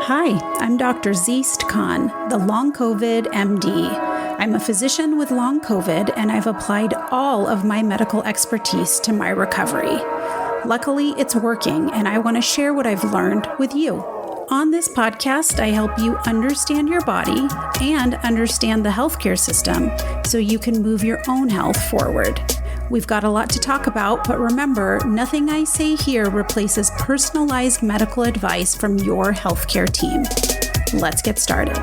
Hi, I'm Dr. Zeest Khan, the Long COVID MD. I'm a physician with Long COVID, and I've applied all of my medical expertise to my recovery. Luckily, it's working, and I want to share what I've learned with you. On this podcast, I help you understand your body and understand the healthcare system so you can move your own health forward. We've got a lot to talk about, but remember, nothing I say here replaces personalized medical advice from your healthcare team. Let's get started.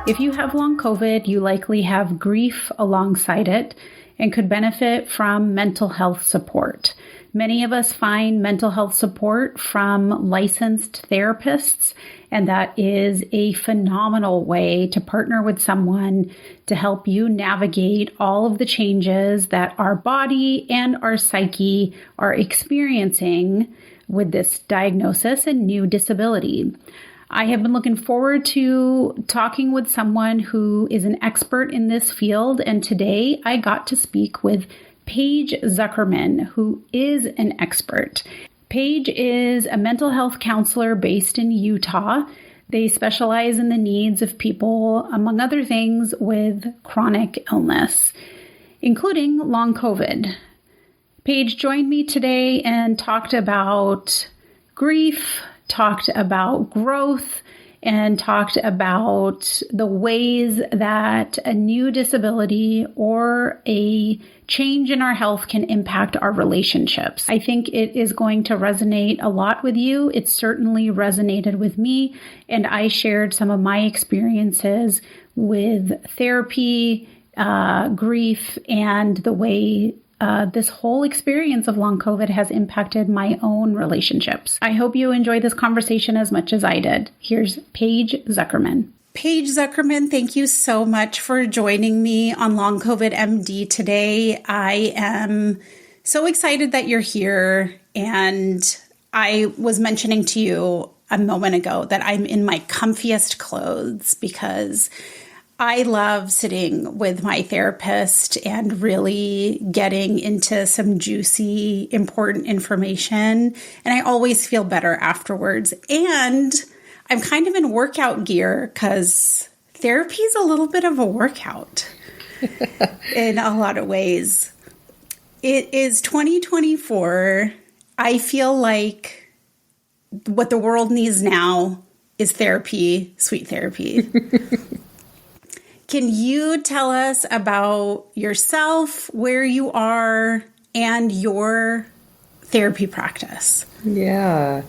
If you have long COVID, you likely have grief alongside it and could benefit from mental health support. Many of us find mental health support from licensed therapists, and that is a phenomenal way to partner with someone to help you navigate all of the changes that our body and our psyche are experiencing with this diagnosis and new disability. I have been looking forward to talking with someone who is an expert in this field, and today I got to speak with Paige Zuckerman, who is an expert. Paige is a mental health counselor based in Utah. They specialize in the needs of people, among other things, with chronic illness, including long COVID. Paige joined me today and talked about grief, talked about growth, and talked about the ways that a new disability or a change in our health can impact our relationships. I think it is going to resonate a lot with you. It certainly resonated with me, and I shared some of my experiences with therapy, grief, and the way this whole experience of long COVID has impacted my own relationships. I hope you enjoy this conversation as much as I did. Here's Paige Zuckerman. Paige Zuckerman, thank you so much for joining me on Long COVID MD today. I am so excited that you're here. And I was mentioning to you a moment ago that I'm in my comfiest clothes because I love sitting with my therapist and really getting into some juicy, important information. And I always feel better afterwards. And I'm kind of in workout gear because therapy is a little bit of a workout in a lot of ways. It is 2024. I feel like what the world needs now is therapy, sweet therapy. Can you tell us about yourself, where you are, and your therapy practice? Yeah,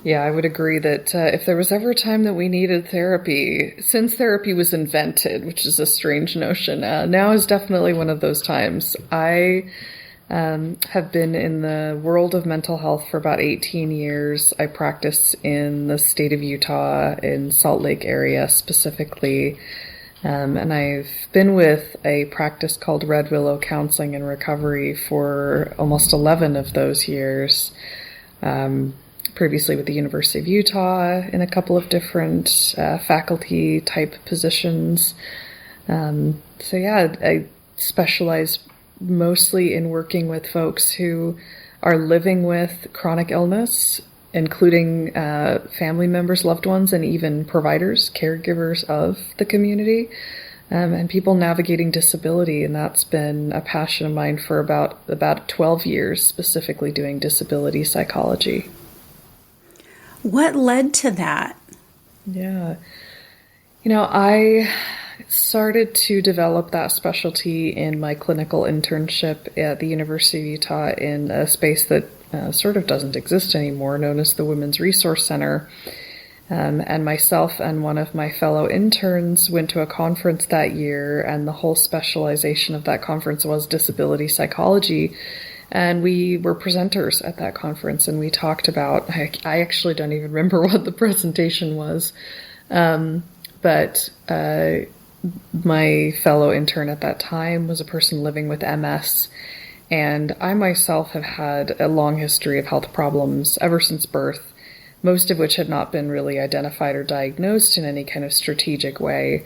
I would agree that if there was ever a time that we needed therapy, since therapy was invented, which is a strange notion, now is definitely one of those times. I have been in the world of mental health for about 18 years. I practice in the state of Utah, in Salt Lake area specifically. And I've been with a practice called Red Willow Counseling and Recovery for almost 11 of those years. Previously with the University of Utah in a couple of different faculty type positions. I specialize mostly in working with folks who are living with chronic illness, including family members, loved ones, and even providers, caregivers of the community, and people navigating disability. And that's been a passion of mine for about 12 years, specifically doing disability psychology. What led to that? Yeah. I started to develop that specialty in my clinical internship at the University of Utah in a space that sort of doesn't exist anymore, known as the Women's Resource Center. And myself and one of my fellow interns went to a conference that year, and the whole specialization of that conference was disability psychology. And we were presenters at that conference, and we talked about, I actually don't even remember what the presentation was, but my fellow intern at that time was a person living with MS. And I myself have had a long history of health problems ever since birth, most of which had not been really identified or diagnosed in any kind of strategic way.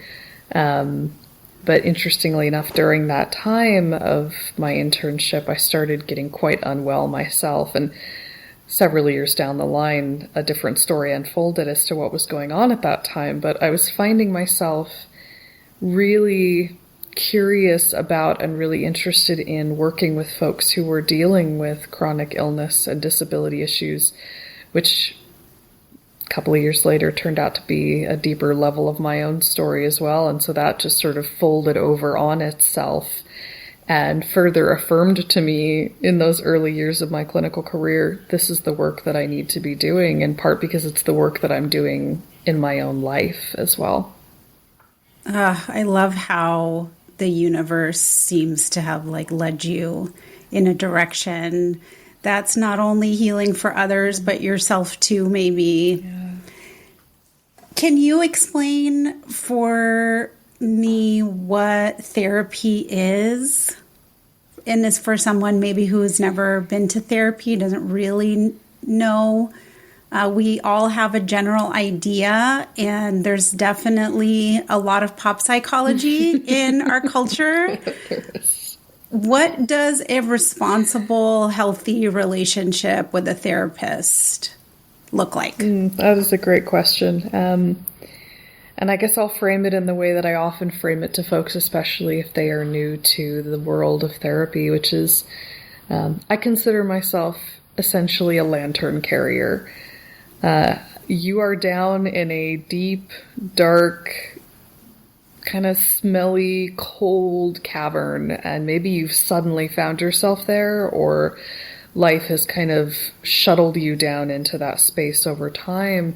But interestingly enough, during that time of my internship, I started getting quite unwell myself. And several years down the line, a different story unfolded as to what was going on at that time. But I was finding myself really curious about and really interested in working with folks who were dealing with chronic illness and disability issues, which a couple of years later turned out to be a deeper level of my own story as well. And so that just sort of folded over on itself and further affirmed to me in those early years of my clinical career, this is the work that I need to be doing, in part because it's the work that I'm doing in my own life as well. I love how the universe seems to have led you in a direction that's not only healing for others, but yourself too, maybe. Yeah. Can you explain for me what therapy is? And this for someone maybe who has never been to therapy, doesn't really know. We all have a general idea, and there's definitely a lot of pop psychology in our culture. What does a responsible, healthy relationship with a therapist look like? That is a great question. And I guess I'll frame it in the way that I often frame it to folks, especially if they are new to the world of therapy, which is I consider myself essentially a lantern carrier. You are down in a deep, dark, kind of smelly, cold cavern, and maybe you've suddenly found yourself there, or life has kind of shuttled you down into that space over time,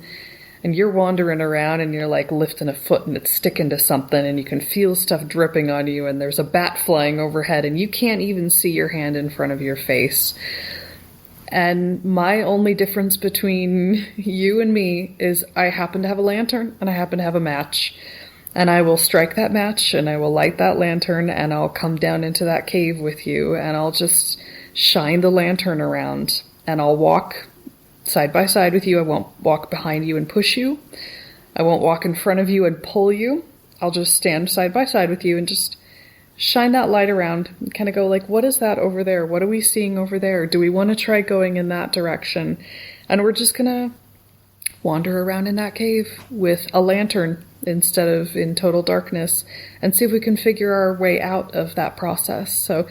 and you're wandering around and you're lifting a foot and it's sticking to something, and you can feel stuff dripping on you, and there's a bat flying overhead, and you can't even see your hand in front of your face. And my only difference between you and me is I happen to have a lantern and I happen to have a match. And I will strike that match and I will light that lantern and I'll come down into that cave with you and I'll just shine the lantern around and I'll walk side by side with you. I won't walk behind you and push you. I won't walk in front of you and pull you. I'll just stand side by side with you and just shine that light around and kind of go what is that over there? What are we seeing over there? Do we want to try going in that direction? And we're just going to wander around in that cave with a lantern instead of in total darkness and see if we can figure our way out of that process. So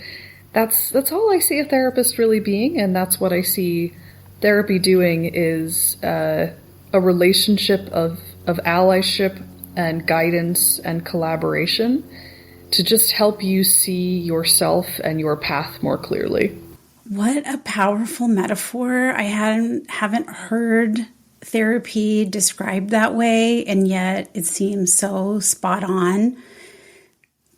that's all I see a therapist really being, and that's what I see therapy doing is a relationship of allyship and guidance and collaboration to just help you see yourself and your path more clearly. What a powerful metaphor. I haven't heard therapy described that way, and yet it seems so spot on.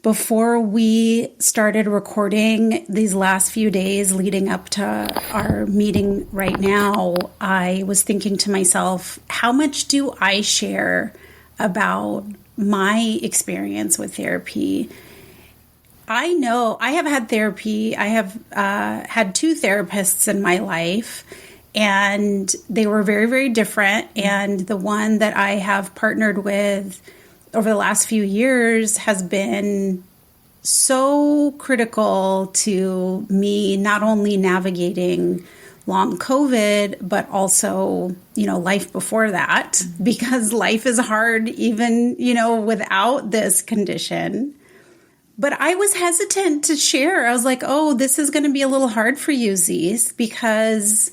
Before we started recording these last few days leading up to our meeting right now, I was thinking to myself, how much do I share about my experience with therapy? I know I have had therapy. I have had two therapists in my life, and they were very, very different. And the one that I have partnered with over the last few years has been so critical to me, not only navigating long COVID, but also, life before that, because life is hard even, without this condition. But I was hesitant to share. I was like, oh, this is going to be a little hard for you, Zeest, because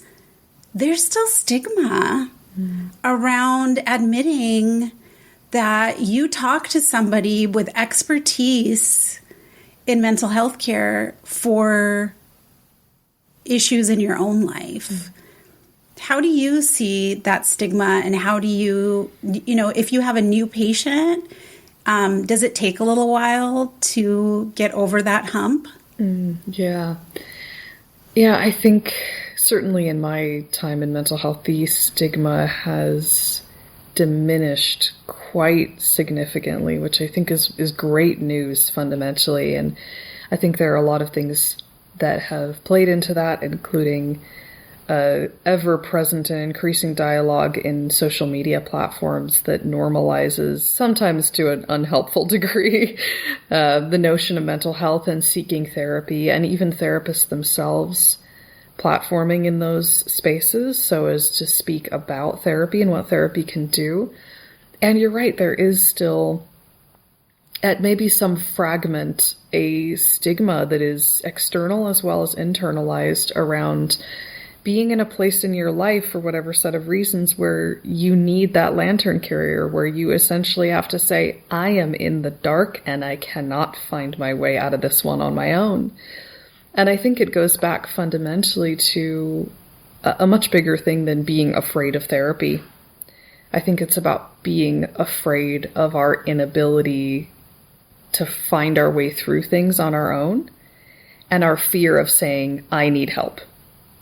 there's still stigma around admitting that you talk to somebody with expertise in mental health care for issues in your own life. How do you see that stigma, and how do you, if you have a new patient, does it take a little while to get over that hump? Yeah, I think certainly in my time in mental health, the stigma has diminished quite significantly, which I think is great news fundamentally. And I think there are a lot of things that have played into that, including ever-present and increasing dialogue in social media platforms that normalizes, sometimes to an unhelpful degree, the notion of mental health and seeking therapy, and even therapists themselves platforming in those spaces so as to speak about therapy and what therapy can do. And you're right, there is still, at maybe some fragment, a stigma that is external as well as internalized around being in a place in your life for whatever set of reasons where you need that lantern carrier, where you essentially have to say, I am in the dark and I cannot find my way out of this one on my own. And I think it goes back fundamentally to a much bigger thing than being afraid of therapy. I think it's about being afraid of our inability to find our way through things on our own, and our fear of saying, I need help.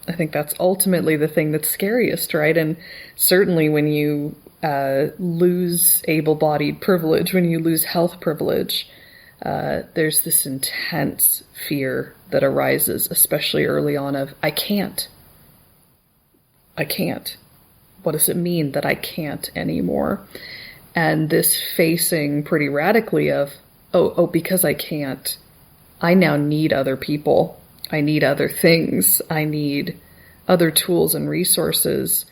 I think that's ultimately the thing that's scariest, right? And certainly when you lose able-bodied privilege, when you lose health privilege, there's this intense fear that arises, especially early on, of, I can't. What does it mean that I can't anymore? And this facing pretty radically of, because I can't, I now need other people. I need other things. I need other tools and resources.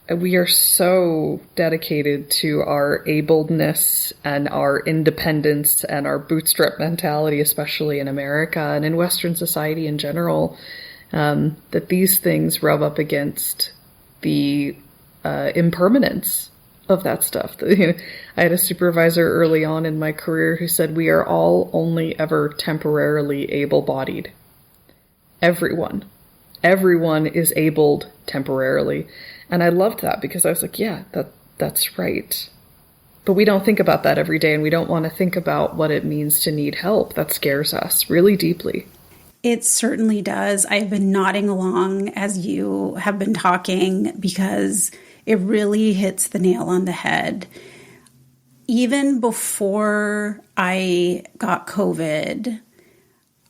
We are so dedicated to our ableness and our independence and our bootstrap mentality, especially in America and in Western society in general, that these things rub up against the impermanence of that stuff. I had a supervisor early on in my career who said, we are all only ever temporarily able-bodied. Everyone is abled temporarily. And I loved that because I was like, yeah, that's right. But we don't think about that every day, and we don't want to think about what it means to need help. That scares us really deeply. It certainly does. I've been nodding along as you have been talking because it really hits the nail on the head. Even before I got COVID,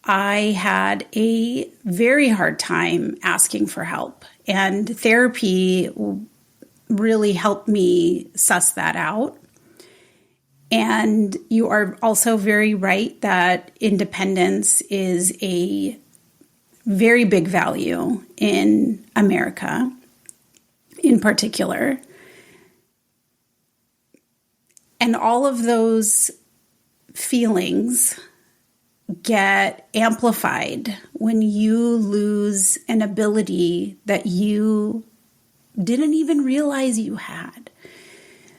I had a very hard time asking for help. And therapy really helped me suss that out. And you are also very right that independence is a very big value in America, in particular. And all of those feelings get amplified when you lose an ability that you didn't even realize you had.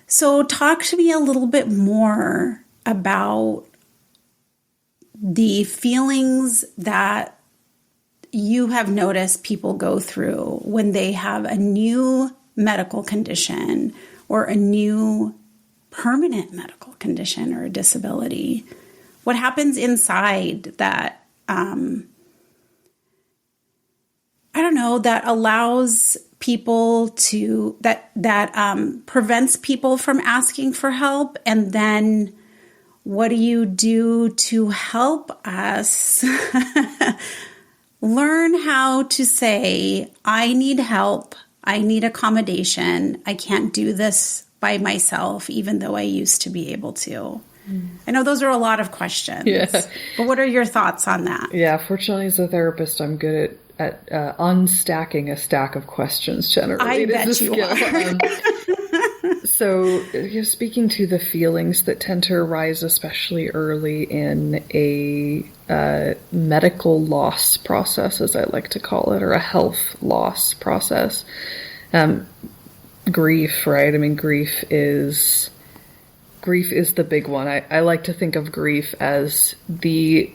So talk to me a little bit more about the feelings that you have noticed people go through when they have a new medical condition or a new permanent medical condition or a disability. What happens inside that, that allows people to, that prevents people from asking for help? And then what do you do to help us learn how to say, I need help, I need accommodation, I can't do this by myself, even though I used to be able to? I know those are a lot of questions, but what are your thoughts on that? Yeah, fortunately as a therapist, I'm good at unstacking a stack of questions generally. I bet you are. So speaking to the feelings that tend to arise, especially early in a medical loss process, as I like to call it, or a health loss process, grief, right? I mean, grief is the big one. I like to think of grief as the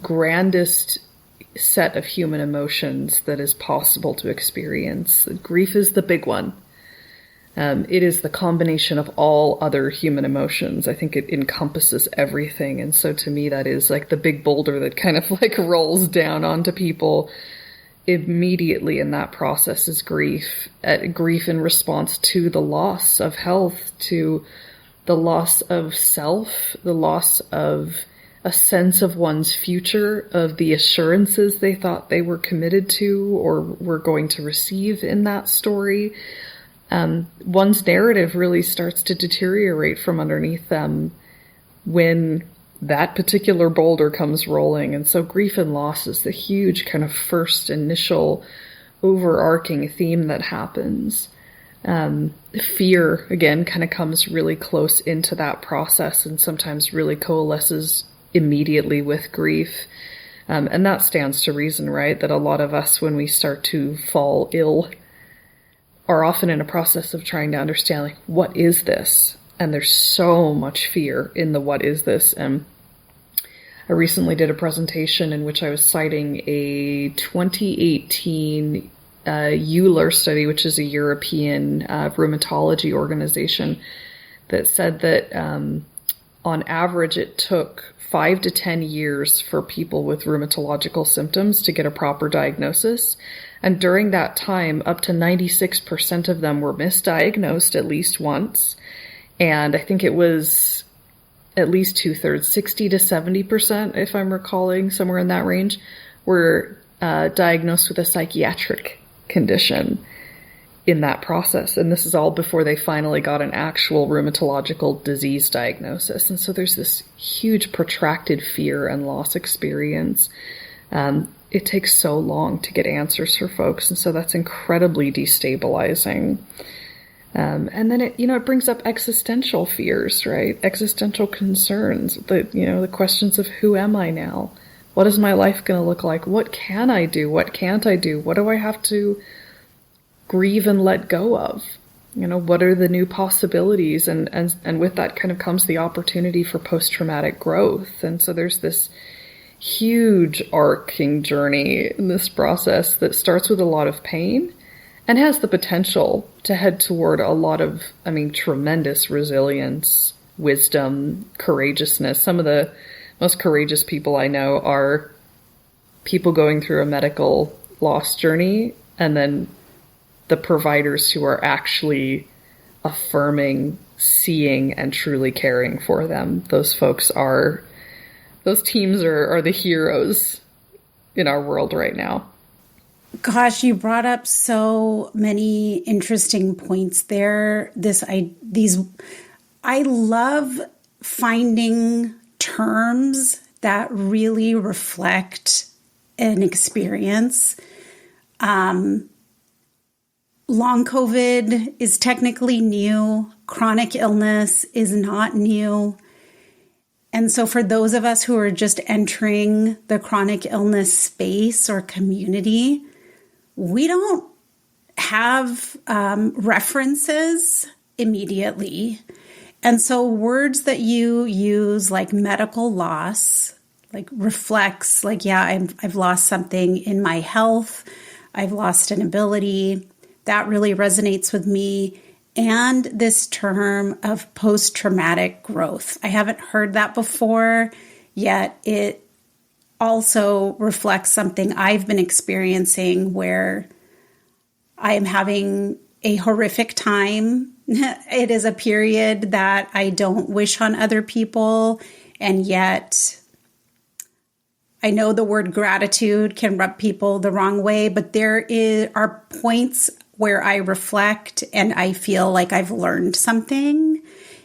grandest set of human emotions that is possible to experience. Grief is the big one. It is the combination of all other human emotions. I think it encompasses everything. And so to me, that is like the big boulder that kind of like rolls down onto people immediately in that process is grief. Grief in response to the loss of health, to the loss of self, the loss of a sense of one's future, of the assurances they thought they were committed to or were going to receive in that story. One's narrative really starts to deteriorate from underneath them when that particular boulder comes rolling. And so grief and loss is the huge kind of first initial overarching theme that happens. Fear, again, kind of comes really close into that process and sometimes really coalesces immediately with grief. And that stands to reason, right? That a lot of us, when we start to fall ill, are often in a process of trying to understand, like, what is this? And there's so much fear in the what is this? And I recently did a presentation in which I was citing a 2018 Euler study, which is a European rheumatology organization, that said that on average it took 5 to 10 years for people with rheumatological symptoms to get a proper diagnosis. And during that time, up to 96% of them were misdiagnosed at least once. And I think it was at least 2/3, 60 to 70%, if I'm recalling, somewhere in that range, were diagnosed with a psychiatric condition in that process. And this is all before they finally got an actual rheumatological disease diagnosis. And so there's this huge protracted fear and loss experience. It takes so long to get answers for folks. And so that's incredibly destabilizing. And then it brings up existential fears, right? Existential concerns, the questions of who am I now? What is my life going to look like? What can I do? What can't I do? What do I have to grieve and let go of? What are the new possibilities? And with that kind of comes the opportunity for post-traumatic growth. And so there's this huge arcing journey in this process that starts with a lot of pain and has the potential to head toward a lot of, tremendous resilience, wisdom, courageousness. Some of the most courageous people I know are people going through a medical loss journey, and then the providers who are actually affirming, seeing, and truly caring for them. Those teams are the heroes in our world right now. Gosh, you brought up so many interesting points there. I love finding terms that really reflect an experience. Long COVID is technically new. Chronic illness is not new. And so for those of us who are just entering the chronic illness space or community, we don't have references immediately. And so words that you use, like medical loss, like reflects, like, yeah, I've lost something in my health. I've lost an ability. That really resonates with me. And this term of post-traumatic growth. I haven't heard that before, yet it also reflects something I've been experiencing where I am having a horrific time. It is a period that I don't wish on other people, and yet I know the word gratitude can rub people the wrong way, but there are points where I reflect and I feel like I've learned something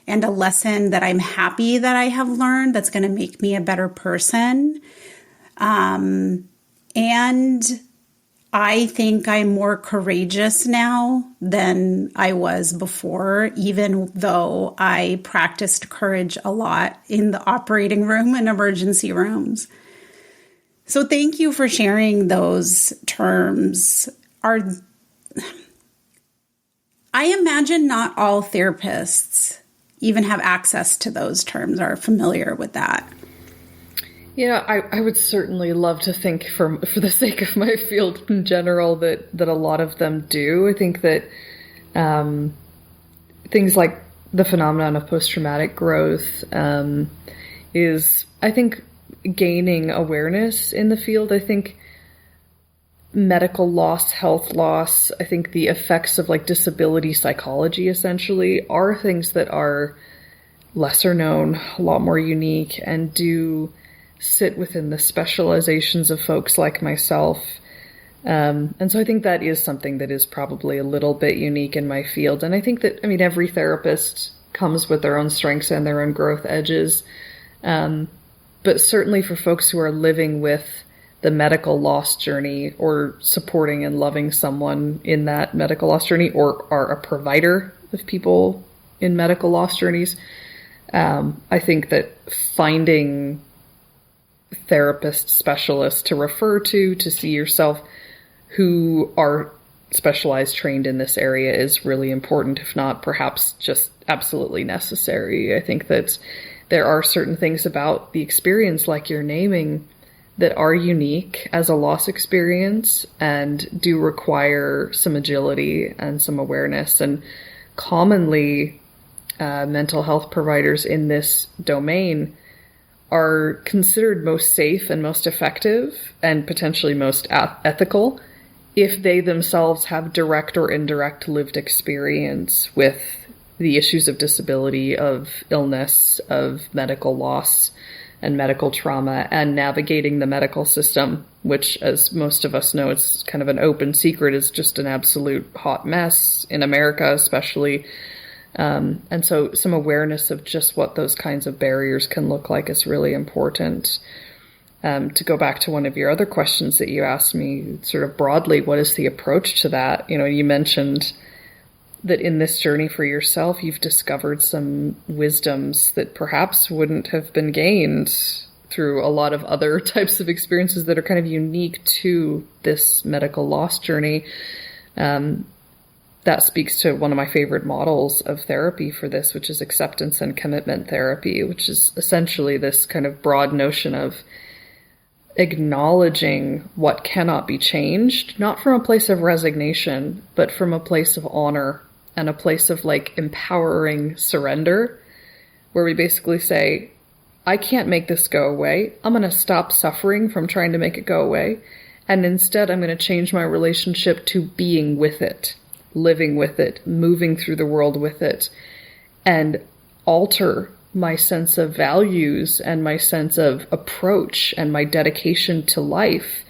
and a lesson that I'm happy that I have learned that's going to make me a better person. And I think I'm more courageous now than I was before, even though I practiced courage a lot in the operating room and emergency rooms. So thank you for sharing those terms. I imagine not all therapists even have access to those terms, are familiar with that. Yeah, I would certainly love to think for the sake of my field in general that a lot of them do. I think that things like the phenomenon of post-traumatic growth is, I think, gaining awareness in the field. I think medical loss, health loss, I think the effects of like disability psychology essentially are things that are lesser known, a lot more unique, and do sit within the specializations of folks like myself. And so I think that is something that is probably a little bit unique in my field. And I think that, every therapist comes with their own strengths and their own growth edges. But certainly for folks who are living with the medical loss journey, or supporting and loving someone in that medical loss journey, or are a provider of people in medical loss journeys. I think that finding therapist specialists to refer to see yourself who are specialized, trained in this area is really important, if not perhaps just absolutely necessary. I think that there are certain things about the experience, like you're naming, that are unique as a loss experience and do require some agility and some awareness. And commonly, mental health providers in this domain are considered most safe and most effective and potentially most ethical if they themselves have direct or indirect lived experience with the issues of disability, of illness, of medical loss and medical trauma, and navigating the medical system, which, as most of us know, it's kind of an open secret, is just an absolute hot mess in America, especially. And so some awareness of just what those kinds of barriers can look like is really important. To go back to one of your other questions that you asked me, sort of broadly, what is the approach to that? You mentioned that in this journey for yourself, you've discovered some wisdoms that perhaps wouldn't have been gained through a lot of other types of experiences that are kind of unique to this medical loss journey. That speaks to one of my favorite models of therapy for this, which is acceptance and commitment therapy, which is essentially this kind of broad notion of acknowledging what cannot be changed, not from a place of resignation, but from a place of honor and a place of empowering surrender, where we basically say, I can't make this go away. I'm going to stop suffering from trying to make it go away. And instead, I'm going to change my relationship to being with it, living with it, moving through the world with it, and alter my sense of values and my sense of approach and my dedication to life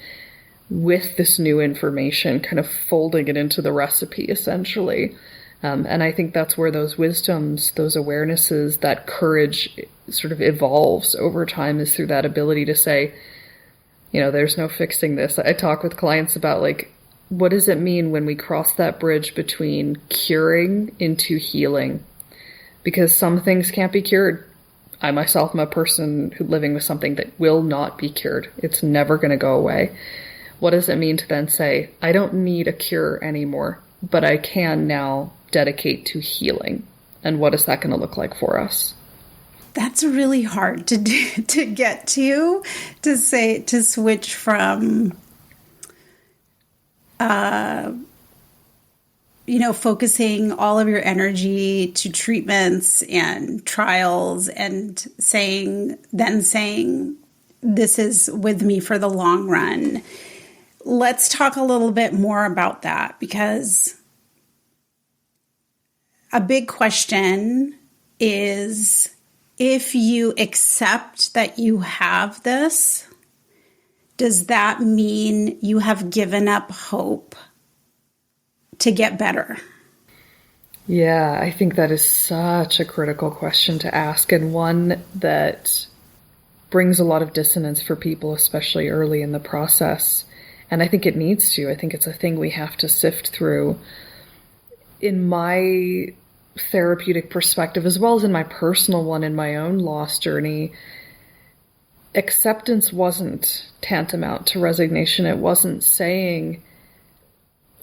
with this new information, kind of folding it into the recipe, essentially. And I think that's where those wisdoms, those awarenesses, that courage sort of evolves over time, is through that ability to say, there's no fixing this. I talk with clients about what does it mean when we cross that bridge between curing into healing? Because some things can't be cured. I myself am a person who's living with something that will not be cured. It's never going to go away. What does it mean to then say, I don't need a cure anymore, but I can now dedicate to healing? And what is that going to look like for us? That's really hard to get to switch from, focusing all of your energy to treatments and trials and saying, this is with me for the long run. Let's talk a little bit more about that, because a big question is, if you accept that you have this, does that mean you have given up hope to get better? Yeah, I think that is such a critical question to ask, and one that brings a lot of dissonance for people, especially early in the process. And I think it needs to. I think it's a thing we have to sift through. In my therapeutic perspective, as well as in my personal one, in my own loss journey, acceptance wasn't tantamount to resignation. It wasn't saying,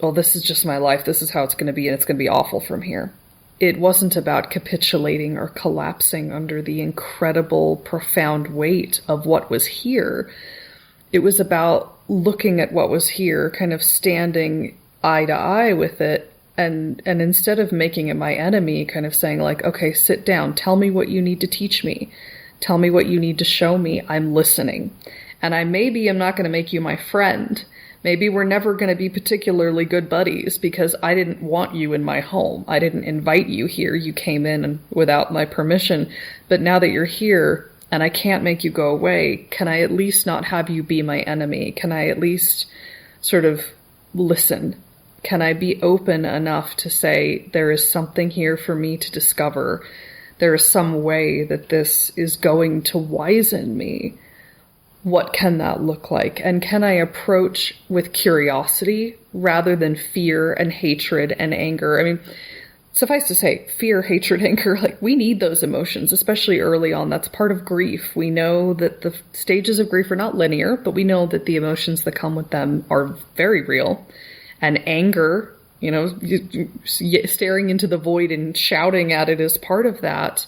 well, this is just my life, this is how it's going to be, and it's going to be awful from here. It wasn't about capitulating or collapsing under the incredible, profound weight of what was here. It was about looking at what was here, kind of standing eye to eye with it, and instead of making it my enemy, kind of saying okay, sit down, tell me what you need to teach me. Tell me what you need to show me. I'm listening. And I maybe am not going to make you my friend. Maybe we're never going to be particularly good buddies because I didn't want you in my home. I didn't invite you here. You came in without my permission. But now that you're here and I can't make you go away, can I at least not have you be my enemy? Can I at least sort of listen? Can I be open enough to say there is something here for me to discover? There is some way that this is going to wizen me. what can that look like? And can I approach with curiosity rather than fear and hatred and anger? I mean, suffice to say, fear, hatred, anger, like we need those emotions, especially early on. That's part of grief. We know that the stages of grief are not linear, but we know that the emotions that come with them are very real. And anger, staring into the void and shouting at it is part of that.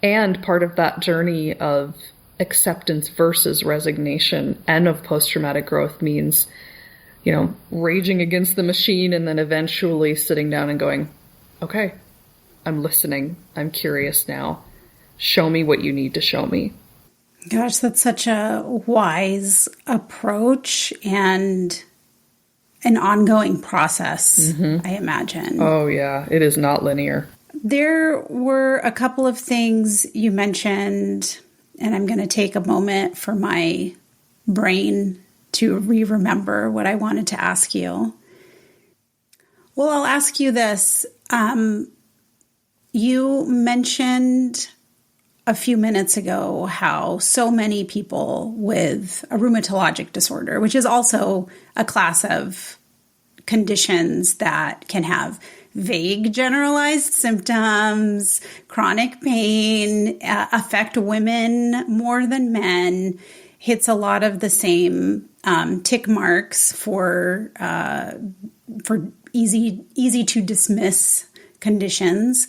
And part of that journey of acceptance versus resignation and of post-traumatic growth means, raging against the machine and then eventually sitting down and going, okay, I'm listening. I'm curious now. Show me what you need to show me. Gosh, that's such a wise approach and an ongoing process, I imagine. Oh, yeah. It is not linear. There were a couple of things you mentioned, and I'm going to take a moment for my brain to remember what I wanted to ask you. Well, I'll ask you this. You mentioned a few minutes ago how so many people with a rheumatologic disorder, which is also a class of conditions that can have vague generalized symptoms, chronic pain, affect women more than men, hits a lot of the same tick marks for easy to dismiss conditions,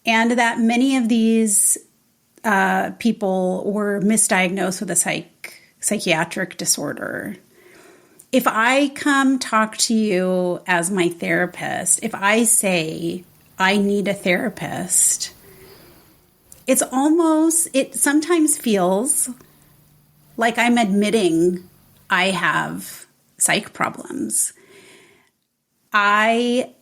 and that many of these people were misdiagnosed with a psychiatric disorder. If I come talk to you as my therapist, if I say I need a therapist, it sometimes feels like I'm admitting I have psych problems. I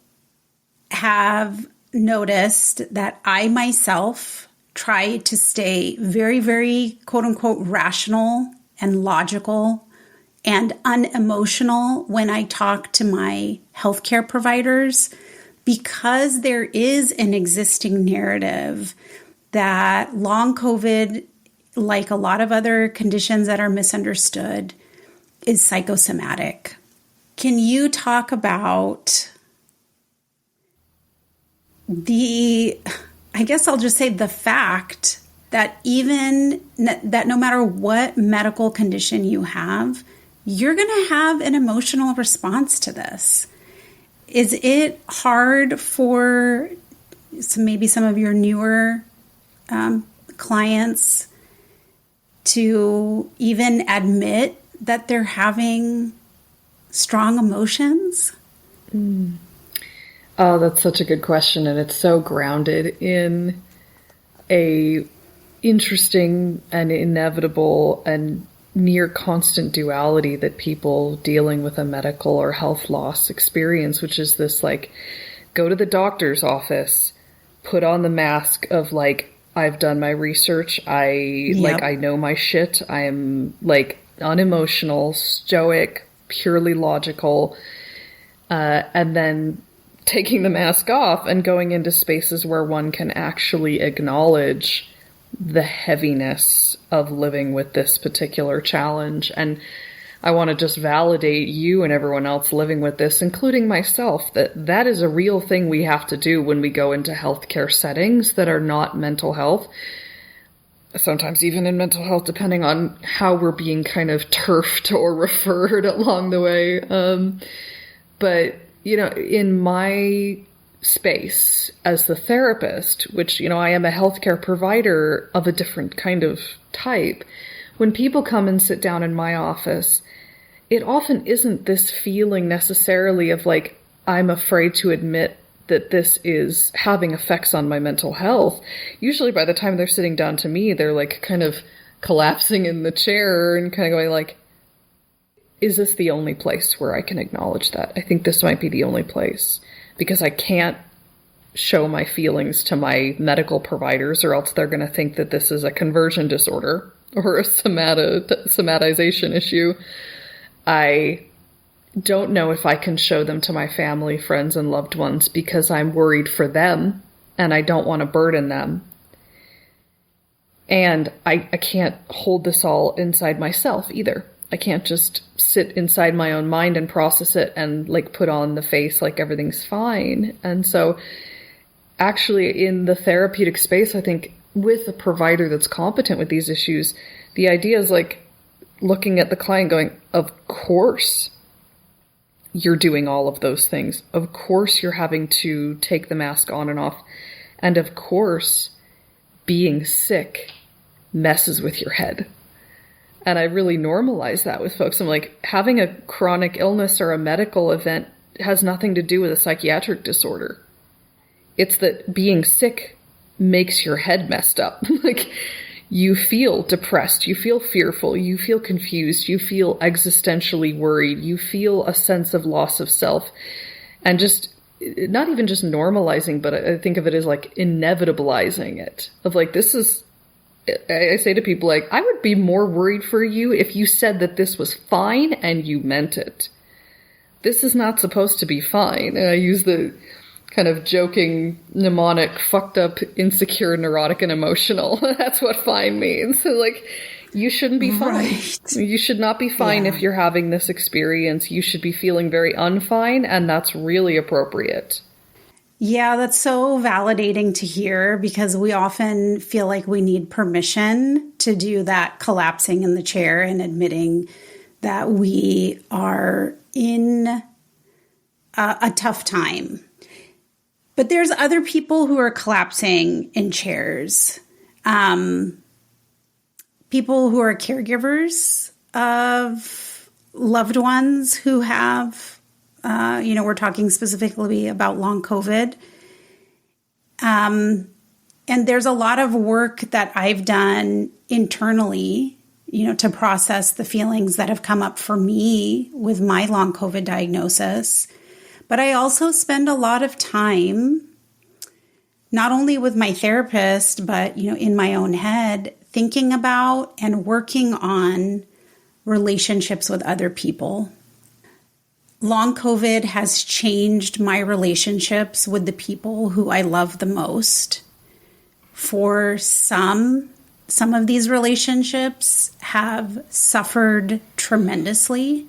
have noticed that I myself try to stay very, very quote unquote rational and logical and unemotional when I talk to my healthcare providers, because there is an existing narrative that long COVID, like a lot of other conditions that are misunderstood, is psychosomatic. Can you talk about I guess I'll just say the fact that that no matter what medical condition you have, you're going to have an emotional response to this. Is it hard for maybe some of your newer clients to even admit that they're having strong emotions? Oh, that's such a good question. And it's so grounded in a interesting and inevitable and near constant duality that people dealing with a medical or health loss experience, which is this go to the doctor's office, put on the mask of I've done my research. I know my shit. I am unemotional, stoic, purely logical. And then taking the mask off and going into spaces where one can actually acknowledge the heaviness of living with this particular challenge. And I want to just validate you and everyone else living with this, including myself, that is a real thing we have to do when we go into healthcare settings that are not mental health. Sometimes even in mental health, depending on how we're being kind of turfed or referred along the way. But, in my space as the therapist, which, I am a healthcare provider of a different kind of type, when people come and sit down in my office, it often isn't this feeling necessarily of I'm afraid to admit that this is having effects on my mental health. Usually by the time they're sitting down to me, they're kind of collapsing in the chair and kind of going is this the only place where I can acknowledge that? I think this might be the only place, because I can't show my feelings to my medical providers, or else they're going to think that this is a conversion disorder or a somatization issue. I don't know if I can show them to my family, friends, and loved ones, because I'm worried for them and I don't want to burden them. And I can't hold this all inside myself either. I can't just sit inside my own mind and process it and like put on the face like everything's fine. And so actually in the therapeutic space, I think with a provider that's competent with these issues, the idea is like looking at the client going, of course you're doing all of those things. Of course you're having to take the mask on and off. And of course being sick messes with your head. And I really normalize that with folks. I'm like, having a chronic illness or a medical event has nothing to do with a psychiatric disorder. It's that being sick makes your head messed up. Like, you feel depressed, you feel fearful, you feel confused, you feel existentially worried, you feel a sense of loss of self. And just, not even just normalizing, but I think of it as like inevitabilizing it. Of like, this is, I say to people like, I would be more worried for you if you said that this was fine and you meant it. This is not supposed to be fine. And I use the kind of joking, mnemonic, fucked up, insecure, neurotic, and emotional. That's what fine means. So like, you shouldn't be fine. Right. You should not be fine if you're having this experience. You should be feeling very unfine, and that's really appropriate. Yeah, that's so validating to hear, because we often feel like we need permission to do that collapsing in the chair and admitting that we are in a tough time. But there's other people who are collapsing in chairs. People who are caregivers of loved ones who have, we're talking specifically about long COVID. And there's a lot of work that I've done internally, to process the feelings that have come up for me with my long COVID diagnosis. But I also spend a lot of time, not only with my therapist, but, in my own head, thinking about and working on relationships with other people. Long COVID has changed my relationships with the people who I love the most. For some of these relationships have suffered tremendously,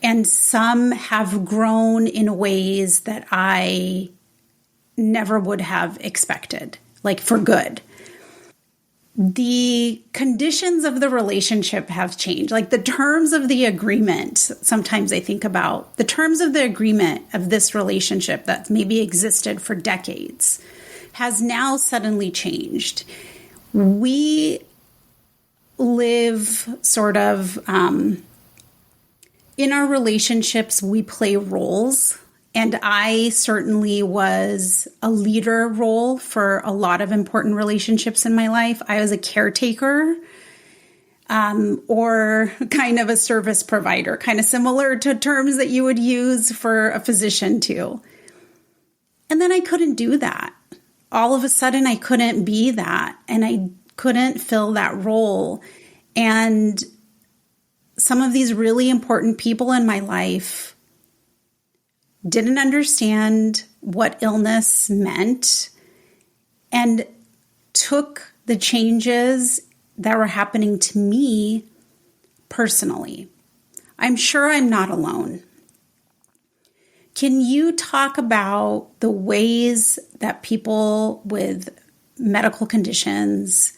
and some have grown in ways that I never would have expected, like for good. The conditions of the relationship have changed. Like the terms of the agreement, sometimes I think about the terms of the agreement of this relationship that maybe existed for decades has now suddenly changed. We live sort of, in our relationships, we play roles. And I certainly was a leader role for a lot of important relationships in my life. I was a caretaker, or kind of a service provider, kind of similar to terms that you would use for a physician too. And then I couldn't do that. All of a sudden, I couldn't be that, and I couldn't fill that role. And some of these really important people in my life didn't understand what illness meant and took the changes that were happening to me personally. I'm sure I'm not alone. Can you talk about the ways that people with medical conditions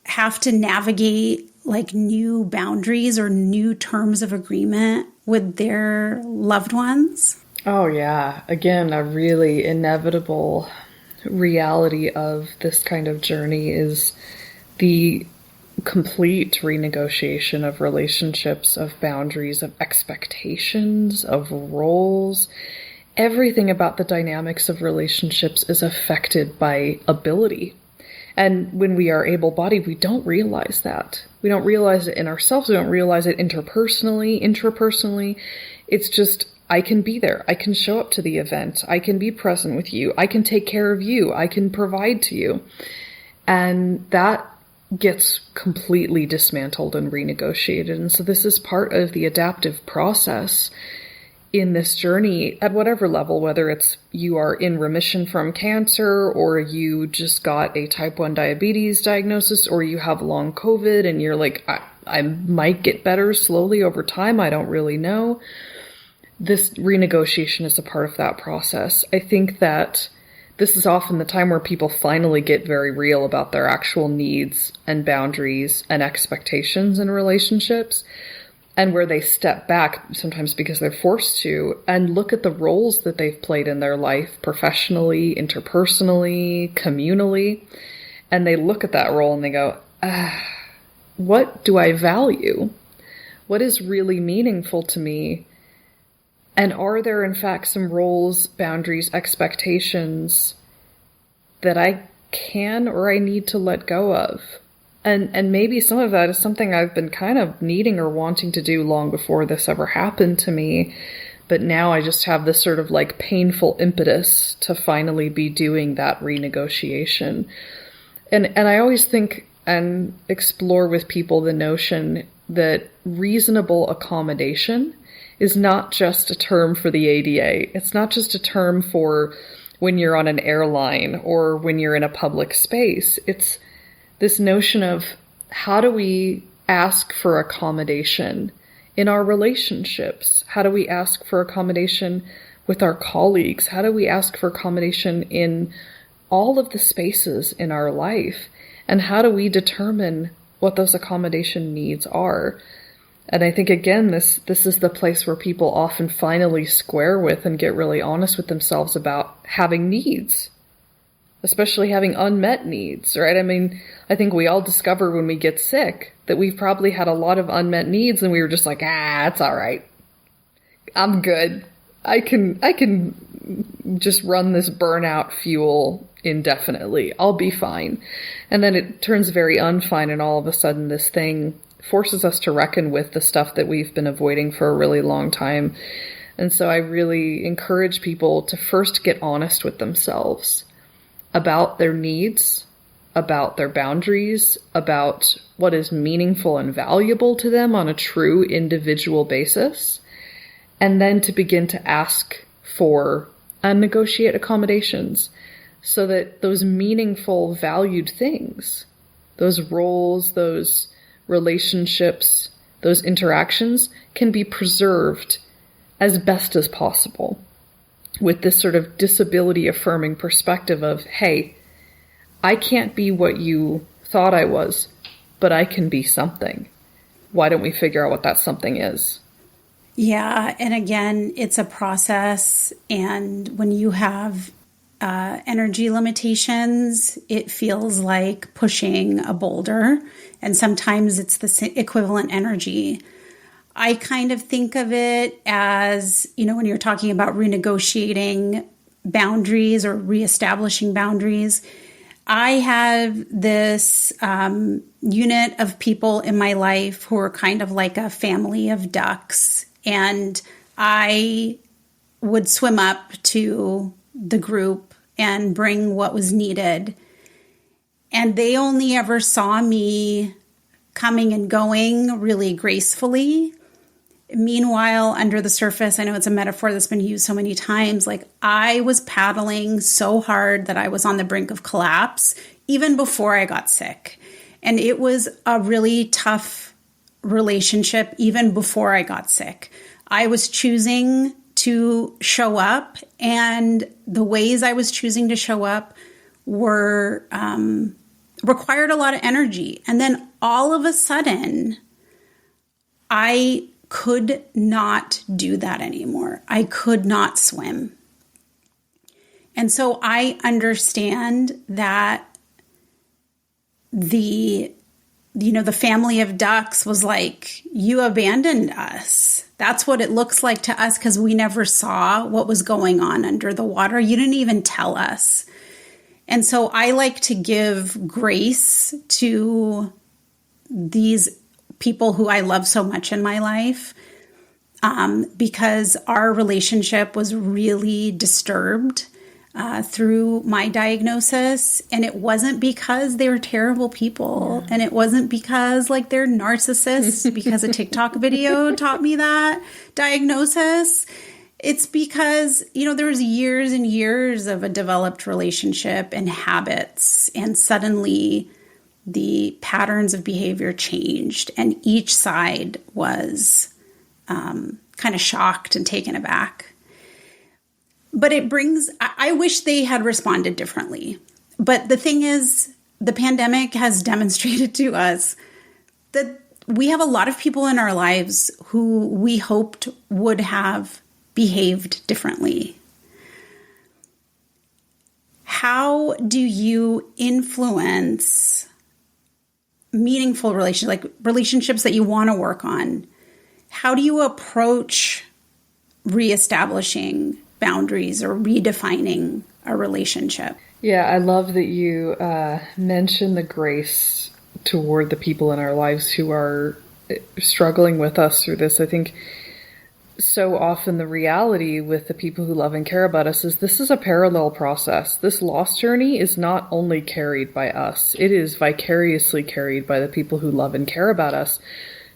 have to navigate like new boundaries or new terms of agreement with their loved ones? Oh, yeah. Again, a really inevitable reality of this kind of journey is the complete renegotiation of relationships, of boundaries, of expectations, of roles. Everything about the dynamics of relationships is affected by ability. And when we are able-bodied, we don't realize that. We don't realize it in ourselves. We don't realize it interpersonally, intrapersonally. It's just, I can be there. I can show up to the event. I can be present with you. I can take care of you. I can provide to you. And that gets completely dismantled and renegotiated. And so this is part of the adaptive process, in this journey at whatever level, whether it's you are in remission from cancer, or you just got a type 1 diabetes diagnosis, or you have long COVID and you're like, I might get better slowly over time. I don't really know. This renegotiation is a part of that process. I think that this is often the time where people finally get very real about their actual needs and boundaries and expectations in relationships, and where they step back, sometimes because they're forced to, and look at the roles that they've played in their life, professionally, interpersonally, communally, and they look at that role and they go, what do I value? What is really meaningful to me? And are there, in fact, some roles, boundaries, expectations that I can or I need to let go of? And maybe some of that is something I've been kind of needing or wanting to do long before this ever happened to me. But now I just have this sort of like painful impetus to finally be doing that renegotiation. And I always think and explore with people the notion that reasonable accommodation is not just a term for the ADA. It's not just a term for when you're on an airline or when you're in a public space. It's this notion of how do we ask for accommodation in our relationships? How do we ask for accommodation with our colleagues? How do we ask for accommodation in all of the spaces in our life? And how do we determine what those accommodation needs are? And I think, again, this is the place where people often finally square with and get really honest with themselves about having needs, especially having unmet needs, right? I mean, I think we all discover when we get sick that we've probably had a lot of unmet needs and we were just like, it's all right. I'm good. I can just run this burnout fuel indefinitely. I'll be fine. And then it turns very unfine, and all of a sudden this thing forces us to reckon with the stuff that we've been avoiding for a really long time. And so I really encourage people to first get honest with themselves about their needs, about their boundaries, about what is meaningful and valuable to them on a true individual basis, and then to begin to ask for and negotiate accommodations so that those meaningful, valued things, those roles, those relationships, those interactions can be preserved as best as possible with this sort of disability affirming perspective of, hey, I can't be what you thought I was, but I can be something. Why don't we figure out what that something is? Yeah. And again, it's a process. And when you have energy limitations, it feels like pushing a boulder. And sometimes it's the equivalent energy. I kind of think of it as, when you're talking about renegotiating boundaries or reestablishing boundaries, I have this unit of people in my life who are kind of like a family of ducks. And I would swim up to the group and bring what was needed. And they only ever saw me coming and going really gracefully. Meanwhile, under the surface, I know it's a metaphor that's been used so many times, like I was paddling so hard that I was on the brink of collapse even before I got sick. And it was a really tough relationship even before I got sick. I was choosing to show up, and the ways I was choosing to show up were required a lot of energy. And then all of a sudden, I could not do that anymore. I could not swim. And so I understand that the family of ducks was like, you abandoned us. That's what it looks like to us because we never saw what was going on under the water. You didn't even tell us. And so I like to give grace to these people who I love so much in my life because our relationship was really disturbed through my diagnosis. And it wasn't because they were terrible people. Yeah. And it wasn't because they're narcissists, because a TikTok video taught me that diagnosis. It's because, there was years and years of a developed relationship and habits, and suddenly the patterns of behavior changed, and each side was kind of shocked and taken aback. But I wish they had responded differently. But the thing is, the pandemic has demonstrated to us that we have a lot of people in our lives who we hoped would have behaved differently. How do you influence meaningful relationships, like relationships that you want to work on? How do you approach reestablishing boundaries or redefining a relationship? Yeah, I love that you mentioned the grace toward the people in our lives who are struggling with us through this. I think so often the reality with the people who love and care about us is this is a parallel process. This loss journey is not only carried by us, it is vicariously carried by the people who love and care about us,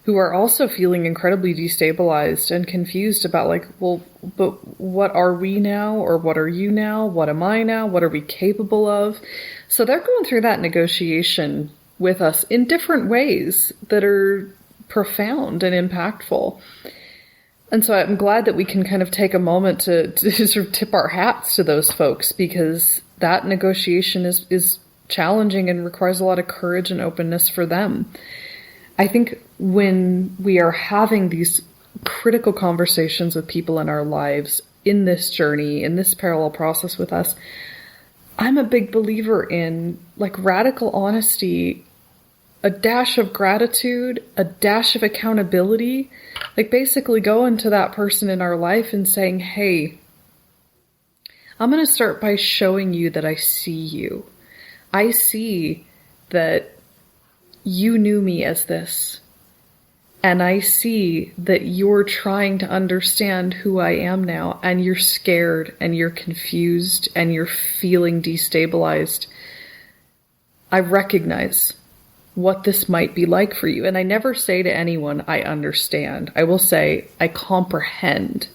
who are also feeling incredibly destabilized and confused about but what are we now? Or what are you now? What am I now? What are we capable of? So they're going through that negotiation with us in different ways that are profound and impactful. And so I'm glad that we can kind of take a moment to sort of tip our hats to those folks, because that negotiation is challenging and requires a lot of courage and openness for them. I think when we are having these critical conversations with people in our lives in this journey, in this parallel process with us, I'm a big believer in radical honesty, a dash of gratitude, a dash of accountability, basically going to that person in our life and saying, hey, I'm going to start by showing you that I see you. I see that you knew me as this. And I see that you're trying to understand who I am now, and you're scared and you're confused and you're feeling destabilized. I recognize what this might be like for you. And I never say to anyone, I understand. I will say, I comprehend.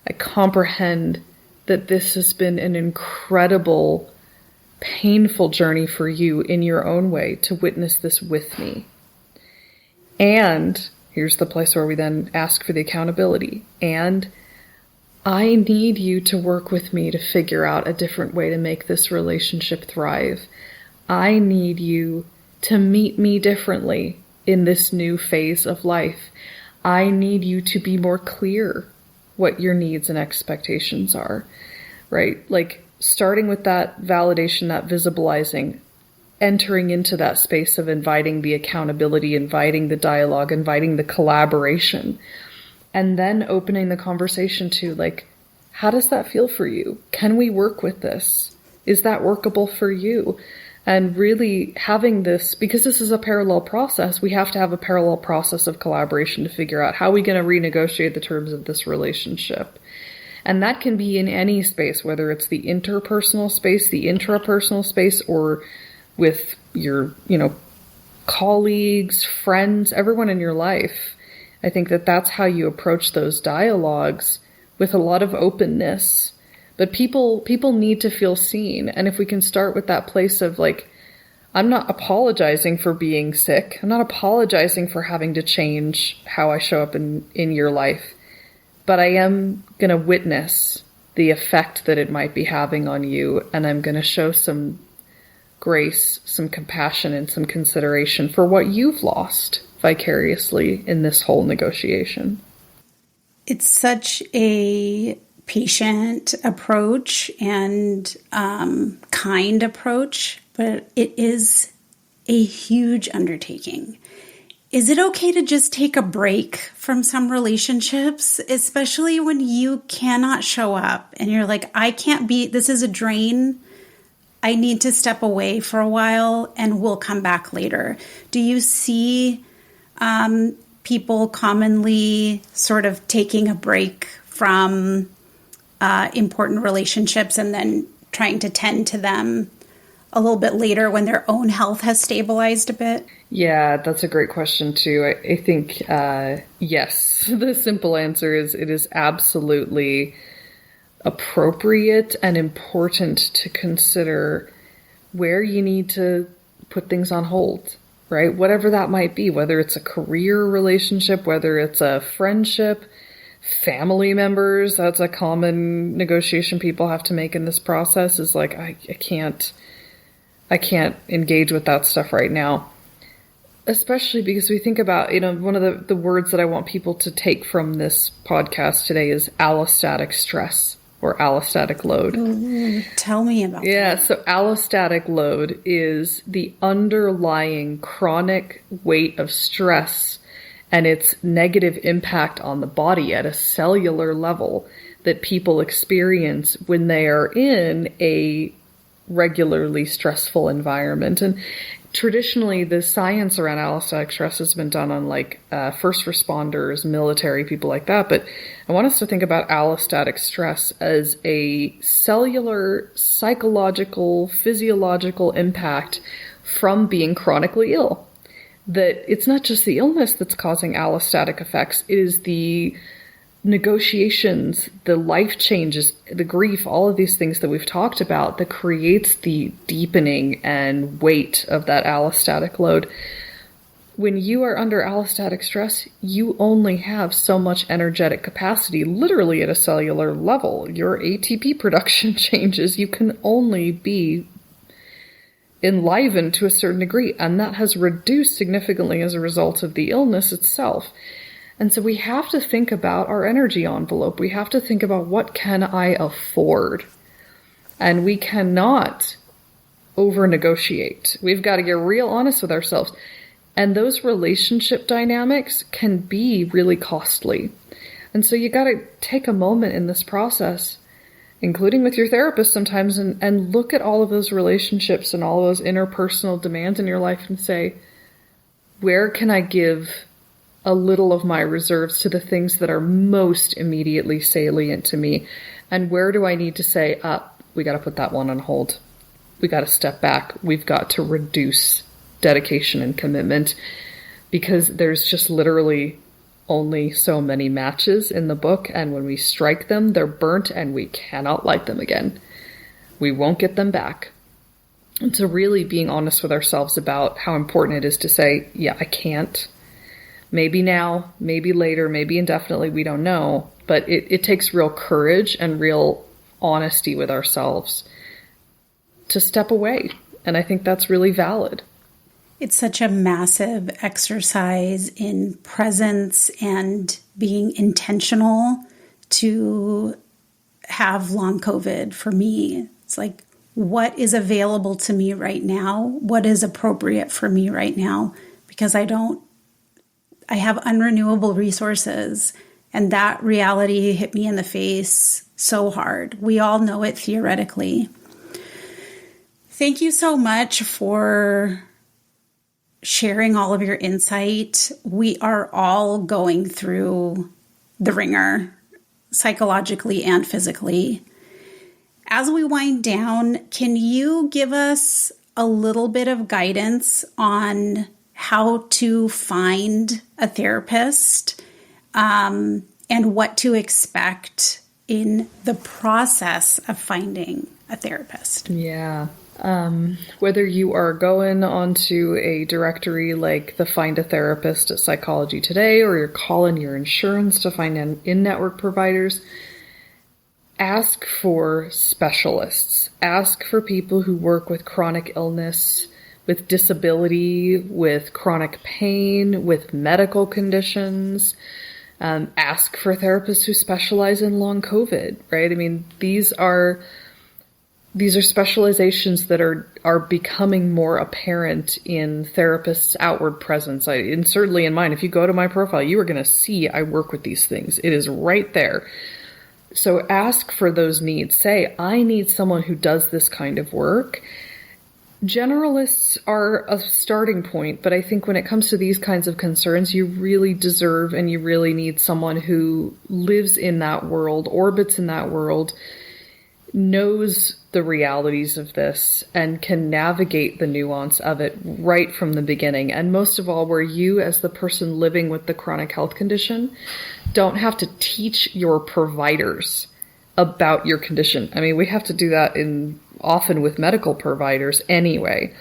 I comprehend that this has been an incredible, painful journey for you in your own way to witness this with me. And here's the place where we then ask for the accountability. And I need you to work with me to figure out a different way to make this relationship thrive. I need you to meet me differently in this new phase of life. I need you to be more clear what your needs and expectations are, right? Starting with that validation, that visibilizing, entering into that space of inviting the accountability, inviting the dialogue, inviting the collaboration, and then opening the conversation to how does that feel for you? Can we work with this? Is that workable for you? And really having this, because this is a parallel process, we have to have a parallel process of collaboration to figure out how are we going to renegotiate the terms of this relationship. And that can be in any space, whether it's the interpersonal space, the intrapersonal space, or with your, colleagues, friends, everyone in your life. I think that that's how you approach those dialogues, with a lot of openness. But people need to feel seen. And if we can start with that place of I'm not apologizing for being sick. I'm not apologizing for having to change how I show up in your life. But I am going to witness the effect that it might be having on you. And I'm going to show some grace, some compassion, and some consideration for what you've lost vicariously in this whole negotiation. It's such a patient approach and kind approach, but it is a huge undertaking. Is it okay to just take a break from some relationships, especially when you cannot show up and you're I can't be, this is a drain. I need to step away for a while and we'll come back later. Do you see people commonly sort of taking a break from important relationships and then trying to tend to them a little bit later when their own health has stabilized a bit? Yeah, that's a great question too. I think, yes, the simple answer is it is absolutely appropriate and important to consider where you need to put things on hold, right? Whatever that might be, whether it's a career relationship, whether it's a friendship, family members, that's a common negotiation people have to make in this process is like, I can't engage with that stuff right now. Especially because we think about, one of the words that I want people to take from this podcast today is allostatic stress or allostatic load. Ooh, tell me about that. Yeah, so allostatic load is the underlying chronic weight of stress and its negative impact on the body at a cellular level that people experience when they are in a regularly stressful environment. And traditionally, the science around allostatic stress has been done on first responders, military, people like that. But I want us to think about allostatic stress as a cellular, psychological, physiological impact from being chronically ill. That it's not just the illness that's causing allostatic effects, it is the negotiations, the life changes, the grief, all of these things that we've talked about that creates the deepening and weight of that allostatic load. When you are under allostatic stress, you only have so much energetic capacity, literally at a cellular level. Your ATP production changes. You can only be enlivened to a certain degree, and that has reduced significantly as a result of the illness itself. And so we have to think about our energy envelope. We have to think about what can I afford? And we cannot over-negotiate. We've got to get real honest with ourselves. And those relationship dynamics can be really costly. And so you got to take a moment in this process, including with your therapist sometimes, and look at all of those relationships and all of those interpersonal demands in your life and say, where can I give a little of my reserves to the things that are most immediately salient to me? And where do I need to say, we got to put that one on hold. We got to step back. We've got to reduce dedication and commitment because there's just literally only so many matches in the book. And when we strike them, they're burnt and we cannot light them again. We won't get them back. And so really being honest with ourselves about how important it is to say, yeah, I can't. Maybe now, maybe later, maybe indefinitely, we don't know. But it takes real courage and real honesty with ourselves to step away. And I think that's really valid. It's such a massive exercise in presence and being intentional to have long COVID for me. It's like, what is available to me right now? What is appropriate for me right now? Because I have unrenewable resources, and that reality hit me in the face so hard. We all know it theoretically. Thank you so much for sharing all of your insight. We are all going through the ringer, psychologically and physically. As we wind down, can you give us a little bit of guidance on how to find a therapist and what to expect in the process of finding a therapist? Yeah. Whether you are going onto a directory like the Find a Therapist at Psychology Today, or you're calling your insurance to find in-network providers, ask for specialists. Ask for people who work with chronic illness, with disability, with chronic pain, with medical conditions. Ask for therapists who specialize in long COVID, right? I mean, these are specializations that are becoming more apparent in therapists' outward presence. And certainly in mine, if you go to my profile, you are going to see I work with these things. It is right there. So ask for those needs. Say, I need someone who does this kind of work. Generalists are a starting point, but I think when it comes to these kinds of concerns, you really deserve and you really need someone who lives in that world, orbits in that world, knows the realities of this and can navigate the nuance of it right from the beginning. And most of all, where you, as the person living with the chronic health condition, don't have to teach your providers about your condition. I mean, we have to do that often with medical providers anyway.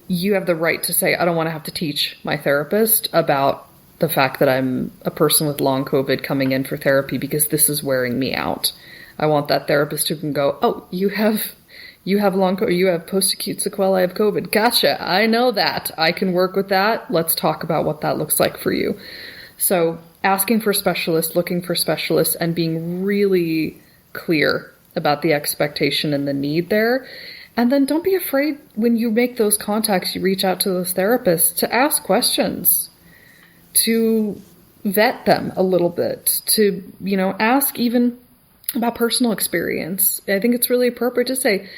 You have the right to say, I don't want to have to teach my therapist about the fact that I'm a person with long COVID coming in for therapy because this is wearing me out. I want that therapist who can go, oh, you have long COVID, you have post-acute sequelae of COVID. Gotcha. I know that. I can work with that. Let's talk about what that looks like for you. So asking for specialists, looking for specialists, and being really clear about the expectation and the need there. And then don't be afraid when you make those contacts, you reach out to those therapists to ask questions, to vet them a little bit, to, ask even about personal experience. I think it's really appropriate to say,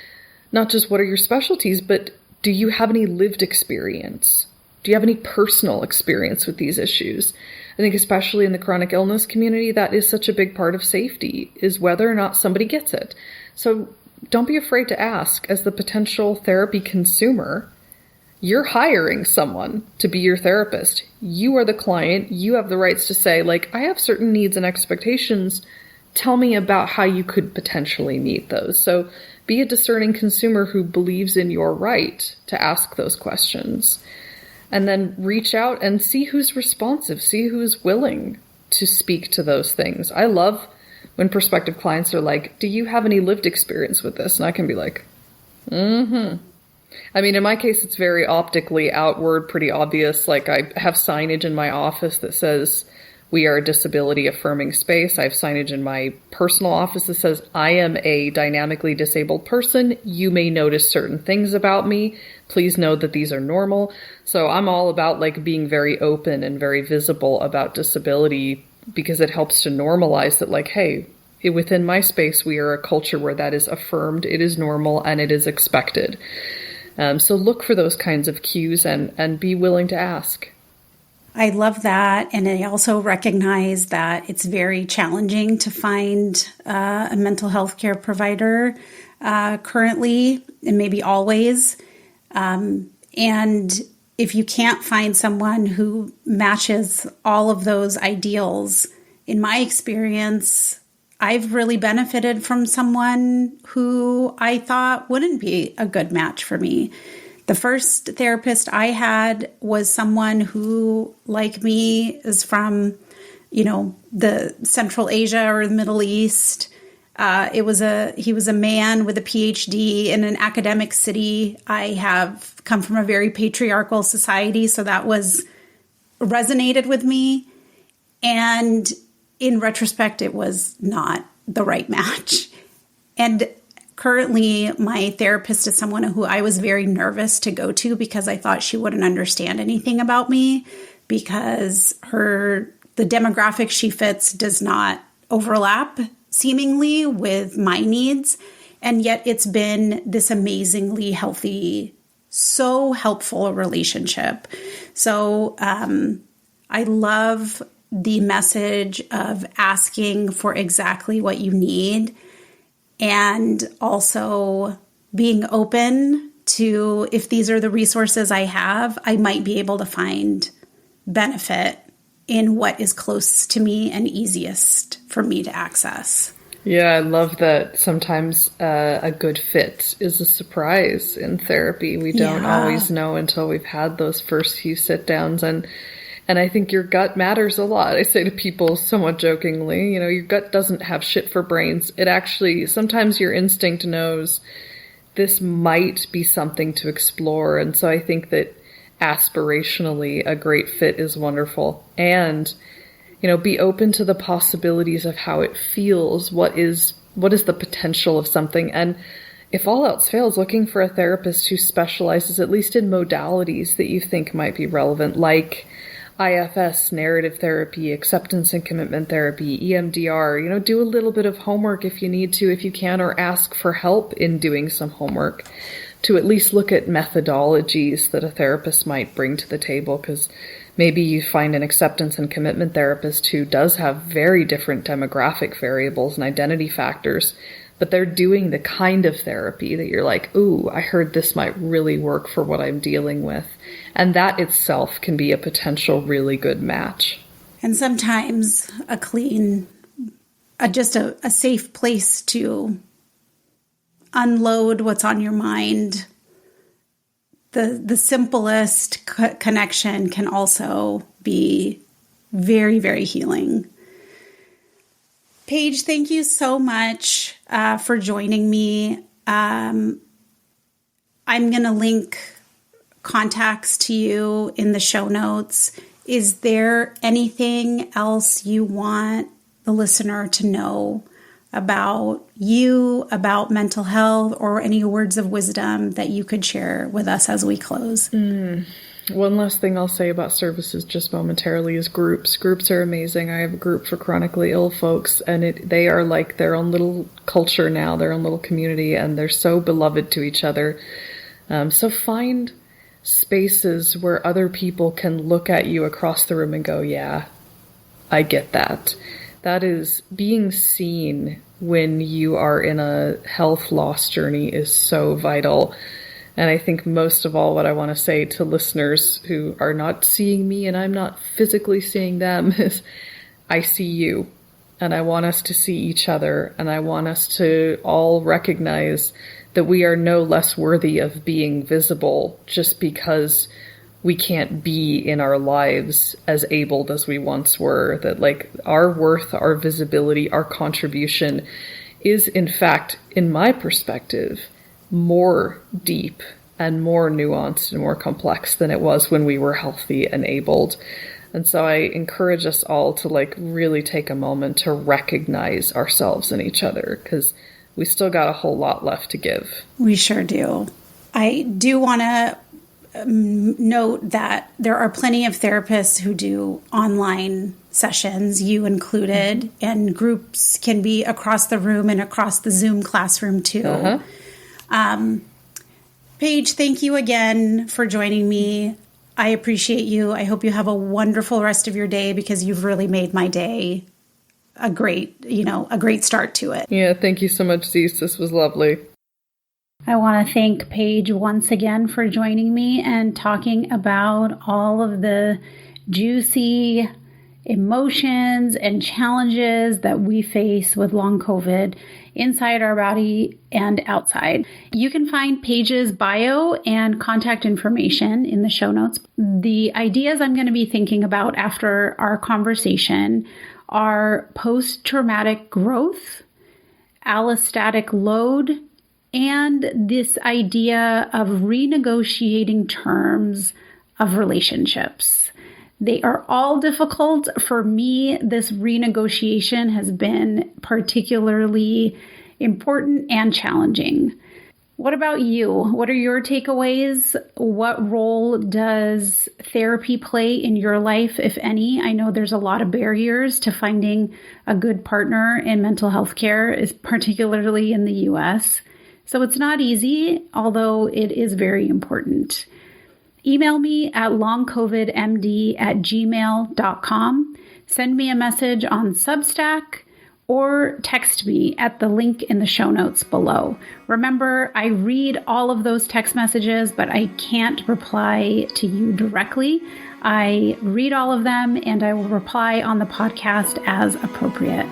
not just what are your specialties, but do you have any lived experience? Do you have any personal experience with these issues? I think especially in the chronic illness community, that is such a big part of safety, is whether or not somebody gets it. So don't be afraid to ask. As the potential therapy consumer, you're hiring someone to be your therapist. You are the client. You have the rights to say, I have certain needs and expectations. Tell me about how you could potentially meet those. So be a discerning consumer who believes in your right to ask those questions. And then reach out and see who's responsive, see who's willing to speak to those things. I love when prospective clients are like, do you have any lived experience with this? And I can be like, I mean, in my case, it's very optically outward, pretty obvious. I have signage in my office that says, we are a disability affirming space. I have signage in my personal office that says, I am a dynamically disabled person. You may notice certain things about me. Please know that these are normal. So I'm all about being very open and very visible about disability because it helps to normalize that hey, within my space, we are a culture where that is affirmed, it is normal, and it is expected. So look for those kinds of cues and be willing to ask. I love that. And I also recognize that it's very challenging to find a mental health care provider currently, and maybe always. And if you can't find someone who matches all of those ideals, in my experience, I've really benefited from someone who I thought wouldn't be a good match for me. The first therapist I had was someone who, like me, is from, the Central Asia or the Middle East. He was a man with a PhD in an academic city. I have come from a very patriarchal society, so that resonated with me. And in retrospect, it was not the right match. And currently, my therapist is someone who I was very nervous to go to because I thought she wouldn't understand anything about me because the demographic she fits does not overlap seemingly with my needs. And yet it's been this amazingly healthy, so helpful relationship. So I love the message of asking for exactly what you need and also being open to, if these are the resources I have, I might be able to find benefit in what is close to me and easiest for me to access. Yeah, I love that sometimes a good fit is a surprise in therapy. We don't always know until we've had those first few sit-downs. And I think your gut matters a lot. I say to people somewhat jokingly, your gut doesn't have shit for brains. It actually, sometimes your instinct knows this might be something to explore. And so I think that aspirationally, a great fit is wonderful. And, be open to the possibilities of how it feels. What is the potential of something? And if all else fails, looking for a therapist who specializes at least in modalities that you think might be relevant, like IFS, narrative therapy, acceptance and commitment therapy, EMDR, do a little bit of homework if you need to, if you can, or ask for help in doing some homework to at least look at methodologies that a therapist might bring to the table, because maybe you find an acceptance and commitment therapist who does have very different demographic variables and identity factors but they're doing the kind of therapy that you're like, ooh, I heard this might really work for what I'm dealing with. And that itself can be a potential really good match. And sometimes a clean, just a safe place to unload what's on your mind. The simplest connection can also be very, very healing. Paige, thank you so much for joining me. I'm going to link contacts to you in the show notes. Is there anything else you want the listener to know about you, about mental health, or any words of wisdom that you could share with us as we close? One last thing I'll say about services just momentarily is groups. Groups are amazing. I have a group for chronically ill folks, and they are like their own little culture now, their own little community, and they're so beloved to each other. So find spaces where other people can look at you across the room and go, yeah, I get that. That is, being seen when you are in a health loss journey is so vital. And I think most of all, what I want to say to listeners who are not seeing me and I'm not physically seeing them is, I see you, and I want us to see each other, and I want us to all recognize that we are no less worthy of being visible just because we can't be in our lives as abled as we once were. That like our worth, our visibility, our contribution is in fact, in my perspective, more deep and more nuanced and more complex than it was when we were healthy and abled. And so I encourage us all to like really take a moment to recognize ourselves and each other, because we still got a whole lot left to give. We sure do. I do want to note that there are plenty of therapists who do online sessions, you included, and groups can be across the room and across the Zoom classroom too. Paige, thank you again for joining me. I appreciate you. I hope you have a wonderful rest of your day, because you've really made my day a great start to it. Yeah, thank you so much, Zeest. This was lovely. I want to thank Paige once again for joining me and talking about all of the juicy emotions and challenges that we face with long COVID inside our body and outside. You can find Paige's bio and contact information in the show notes. The ideas I'm going to be thinking about after our conversation are post-traumatic growth, allostatic load, and this idea of renegotiating terms of relationships. They are all difficult. For me, this renegotiation has been particularly important and challenging. What about you? What are your takeaways? What role does therapy play in your life, if any? I know there's a lot of barriers to finding a good partner in mental health care, particularly in the US. So it's not easy, although it is very important. Email me at longcovidmd@gmail.com. Send me a message on Substack, or text me at the link in the show notes below. Remember, I read all of those text messages, but I can't reply to you directly. I read all of them, and I will reply on the podcast as appropriate.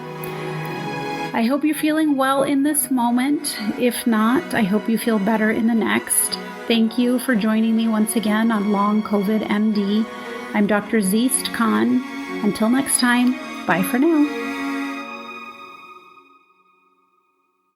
I hope you're feeling well in this moment. If not, I hope you feel better in the next. Thank you for joining me once again on Long COVID MD. I'm Dr. Zeest Khan. Until next time, bye for now.